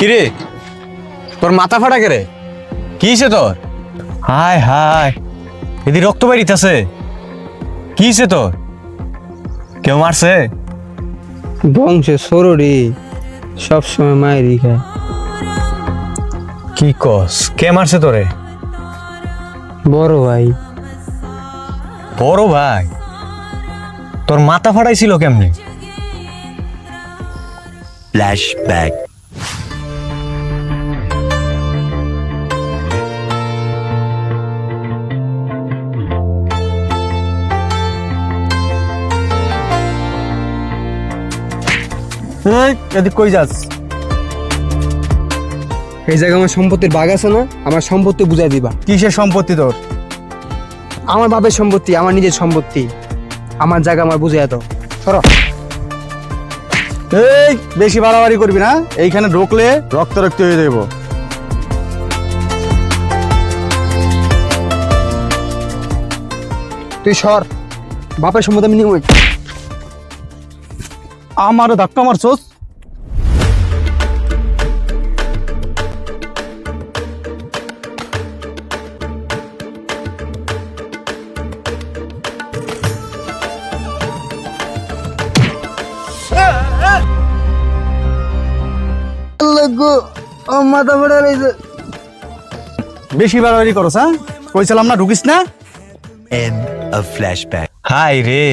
কিরে তোর মাথা ফাটা কে রে? কি হইছে তোর? হায় হায়, এদি রক্ত বেরিতেছে। কি হইছে তোর? কেউ মারছে? বংশে সররি সবসময় মায়েরই খায়। কি কস? কে মারছে তোরে? বড় ভাই। বড় ভাই? তোর মাথা ফাটাইছিল কেমনে? Flashback. এদিক কই যাস? এই জায়গায় আমার সম্পত্তির ভাগ আছে না, আমার সম্পত্তি বুঝাই দিবা। কিসের সম্পত্তি তোর? আমার বাপের সম্পত্তি, আমার নিজের সম্পত্তি, আমার জায়গা আমার বুঝাই দাও। সরো। এই বেশি বাড়াবাড়ি করবি না, এইখানে ঢুকলে রক্ত হয়ে যাইব। তুই সর, বাপের সম্পত্তি আমি নিব। আমারও ধাক্কা মারছস। মাথা ফাটা রয়েছে। বেশি বাড়াবাড়ি করছ, হ্যাঁ? কইছিলাম না ঢুকিস না। End of flashback. হাই রে,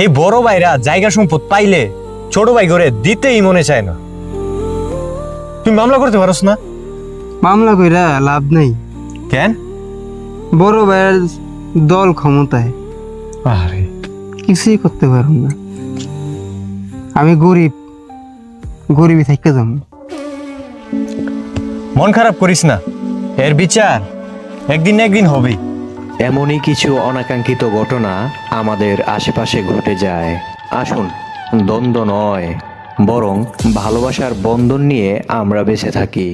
এই বড় ভাইরা জায়গা সম্পদ পাইলে ছোট ভাই করে দিতেই মনে চায় না। তুই মামলা করতে পারস না মামলা কইরা লাভ নেই। কেন? বড় ভাইয়ের দল ক্ষমতায়, আরে কিছুই করতে পারব না। আমি গরিব, গরিবই থাকতে যাবো। মন খারাপ করিস না, এর বিচার একদিন না একদিন হবেই। এমনই কিছু অনাকাঙ্ক্ষিত ঘটনা আমাদের আশেপাশে ঘটে যায়। আসুন, দ্বন্দ্ব নয় বরং ভালোবাসার বন্ধন নিয়ে আমরা বেঁচে থাকি।